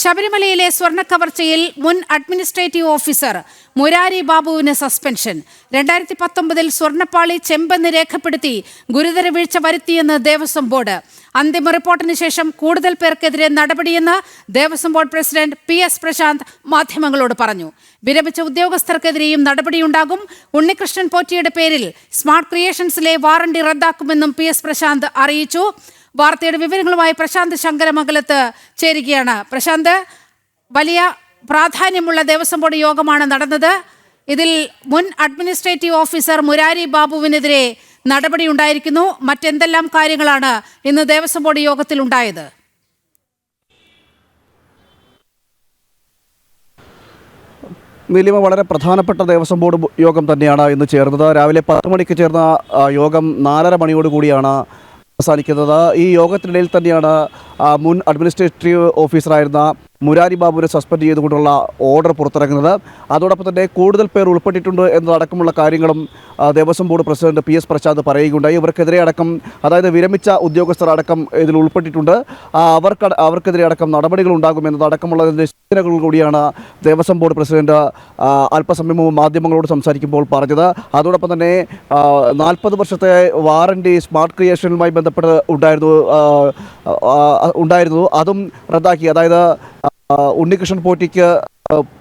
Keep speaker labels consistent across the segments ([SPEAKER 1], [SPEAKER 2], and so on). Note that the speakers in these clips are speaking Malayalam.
[SPEAKER 1] ശബരിമലയിലെ സ്വർണ്ണക്കവർച്ചയിൽ മുൻ അഡ്മിനിസ്ട്രേറ്റീവ് ഓഫീസർ മുരാരി ബാബുവിന് സസ്പെൻഷൻ. 2019 സ്വർണ്ണപ്പാളി ചെമ്പെന്ന് രേഖപ്പെടുത്തി ഗുരുതര വീഴ്ച വരുത്തിയെന്ന് ദേവസ്വം ബോർഡ്. അന്തിമ റിപ്പോർട്ടിന് ശേഷം കൂടുതൽ പേർക്കെതിരെ നടപടിയെന്ന് Devaswom board president PS Prashanth മാധ്യമങ്ങളോട് പറഞ്ഞു. വിരമിച്ച ഉദ്യോഗസ്ഥർക്കെതിരെയും നടപടിയുണ്ടാകും. ഉണ്ണികൃഷ്ണൻ പോറ്റിയുടെ പേരിൽ സ്മാർട്ട് ക്രിയേഷൻസിലെ വാറണ്ടി റദ്ദാക്കുമെന്നും PS പ്രശാന്ത് അറിയിച്ചു. വാർത്തയുടെ വിവരങ്ങളുമായി പ്രശാന്ത് ശങ്കരമംഗലത്ത് ചേരുകയാണ്. പ്രശാന്ത്, വലിയ പ്രാധാന്യമുള്ള ദേവസ്വം ബോർഡ് യോഗമാണ് നടന്നത്. ഇതിൽ മുൻ അഡ്മിനിസ്ട്രേറ്റീവ് ഓഫീസർ മുരാരി ബാബുവിനെതിരെ നടപടി ഉണ്ടായിരിക്കുന്നു. മറ്റെന്തെല്ലാം കാര്യങ്ങളാണ് ഇന്ന് ദേവസ്വം ബോർഡ് യോഗത്തിൽ ഉണ്ടായത്?
[SPEAKER 2] നീലിമ, വളരെ പ്രധാനപ്പെട്ട ദേവസ്വം ബോർഡ് യോഗം തന്നെയാണ് ഇന്ന് ചേർന്നത്. രാവിലെ 10 മണിക്ക് ചേർന്ന യോഗം 4:30 മണിയോടുകൂടിയാണ് അവസാനിക്കുന്നത്. ഈ യോഗത്തിനിടയിൽ തന്നെയാണ് മുൻ അഡ്മിനിസ്ട്രേറ്റീവ് ഓഫീസറായിരുന്ന മുരാരി ബാബുവിനെ സസ്പെൻഡ് ചെയ്തുകൊണ്ടുള്ള ഓർഡർ പുറത്തിറങ്ങുന്നത്. അതോടൊപ്പം തന്നെ കൂടുതൽ പേർ ഉൾപ്പെട്ടിട്ടുണ്ട് എന്നതടക്കമുള്ള കാര്യങ്ങളും Devaswom board president PS Prashanth പറയുകയുണ്ടായി. ഇവർക്കെതിരെ അടക്കം, അതായത് വിരമിച്ച ഉദ്യോഗസ്ഥർ അടക്കം ഇതിൽ ഉൾപ്പെട്ടിട്ടുണ്ട്. അവർക്കെതിരെ അടക്കം നടപടികൾ ഉണ്ടാകുമെന്നതടക്കമുള്ളതിൻ്റെ സൂചനകൾ കൂടിയാണ് ദേവസ്വം ബോർഡ് പ്രസിഡന്റ് അല്പസമയം മുമ്പ് മാധ്യമങ്ങളോട് സംസാരിക്കുമ്പോൾ പറഞ്ഞത്. അതോടൊപ്പം തന്നെ 40 വർഷത്തെ വാറണ്ടി സ്മാർട്ട് ക്രിയേഷനുമായി ബന്ധപ്പെട്ട് ഉണ്ടായിരുന്നു, അതും റദ്ദാക്കി. അതായത് ഉണ്ണികൃഷ്ണൻ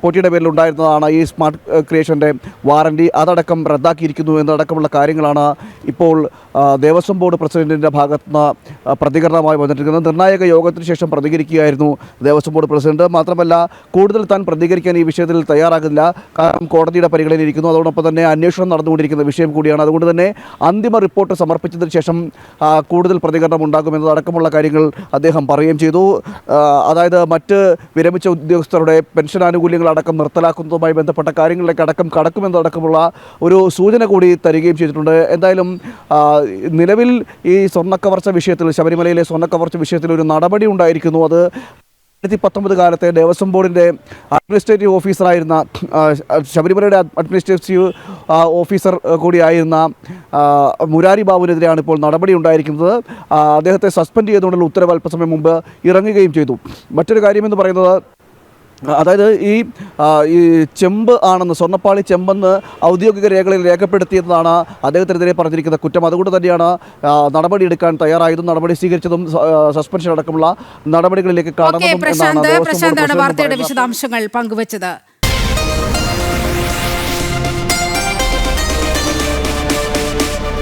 [SPEAKER 2] പോറ്റിയുടെ പേരിൽ ഉണ്ടായിരുന്നതാണ് ഈ സ്മാർട്ട് ക്രിയേഷൻ്റെ വാറണ്ടി, അതടക്കം റദ്ദാക്കിയിരിക്കുന്നു എന്നതടക്കമുള്ള കാര്യങ്ങളാണ് ഇപ്പോൾ ദേവസ്വം ബോർഡ് പ്രസിഡന്റിൻ്റെ ഭാഗത്തുനിന്ന് പ്രതികരണമായി വന്നിരിക്കുന്നത്. നിർണായക യോഗത്തിന് ശേഷം പ്രതികരിക്കുകയായിരുന്നു ദേവസ്വം ബോർഡ് പ്രസിഡന്റ്. മാത്രമല്ല, കൂടുതൽ താൻ പ്രതികരിക്കാൻ ഈ വിഷയത്തിൽ തയ്യാറാകുന്നില്ല, കാരണം കോടതിയുടെ പരിഗണനയിലിരിക്കുന്നു. അതോടൊപ്പം തന്നെ അന്വേഷണം നടന്നുകൊണ്ടിരിക്കുന്ന വിഷയം കൂടിയാണ്. അതുകൊണ്ട് തന്നെ അന്തിമ റിപ്പോർട്ട് സമർപ്പിച്ചതിന് ശേഷം കൂടുതൽ പ്രതികരണം ഉണ്ടാകുമെന്നതടക്കമുള്ള കാര്യങ്ങൾ അദ്ദേഹം പറയുകയും ചെയ്തു. അതായത് മറ്റ് വിരമിച്ച ഉദ്യോഗസ്ഥരുടെ പെൻഷൻ ആനുകൂല്യങ്ങളടക്കം നിർത്തലാക്കുന്നതുമായി ബന്ധപ്പെട്ട കാര്യങ്ങളിലേക്ക് അടക്കം കടക്കുമെന്നതടക്കമുള്ള ഒരു സൂചന കൂടി തരികയും ചെയ്തിട്ടുണ്ട്. എന്തായാലും നിലവിൽ ഈ സ്വർണ്ണക്കവർച്ച വിഷയത്തിൽ, ശബരിമലയിലെ സ്വർണ്ണക്കവർച്ച വിഷയത്തിൽ ഒരു നടപടി ഉണ്ടായിരിക്കുന്നു. അത് 2019 കാലത്തെ ദേവസ്വം ബോർഡിൻ്റെ അഡ്മിനിസ്ട്രേറ്റീവ് ഓഫീസറായിരുന്ന, ശബരിമലയുടെ അഡ്മിനിസ്ട്രേറ്റീവ് ഓഫീസർ കൂടിയായിരുന്ന മുരാരി ബാബുവിനെതിരെയാണ് ഇപ്പോൾ നടപടി ഉണ്ടായിരിക്കുന്നത്. അദ്ദേഹത്തെ സസ്പെൻഡ് ചെയ്തുകൊണ്ടുള്ള ഉത്തരവ് അല്പസമയം മുമ്പ് ഇറങ്ങുകയും ചെയ്തു. മറ്റൊരു കാര്യമെന്ന് പറയുന്നത്, അതായത് ഈ ചെമ്പ് ആണെന്ന്, സ്വർണ്ണപ്പാളി ചെമ്പെന്ന് ഔദ്യോഗിക രേഖകളിൽ രേഖപ്പെടുത്തിയതാണ് അദ്ദേഹത്തിനെതിരെ പറഞ്ഞിരിക്കുന്ന കുറ്റം. അതുകൊണ്ട് തന്നെയാണ് നടപടിയെടുക്കാൻ തയ്യാറായതും നടപടി സ്വീകരിച്ചതും സസ്പെൻഷൻ അടക്കമുള്ള നടപടികളിലേക്ക് കടന്നതും എന്നാണ്
[SPEAKER 1] പ്രശാന്താണ് വാർത്തയുടെ വിശദാംശങ്ങൾ പങ്കുവച്ചത്.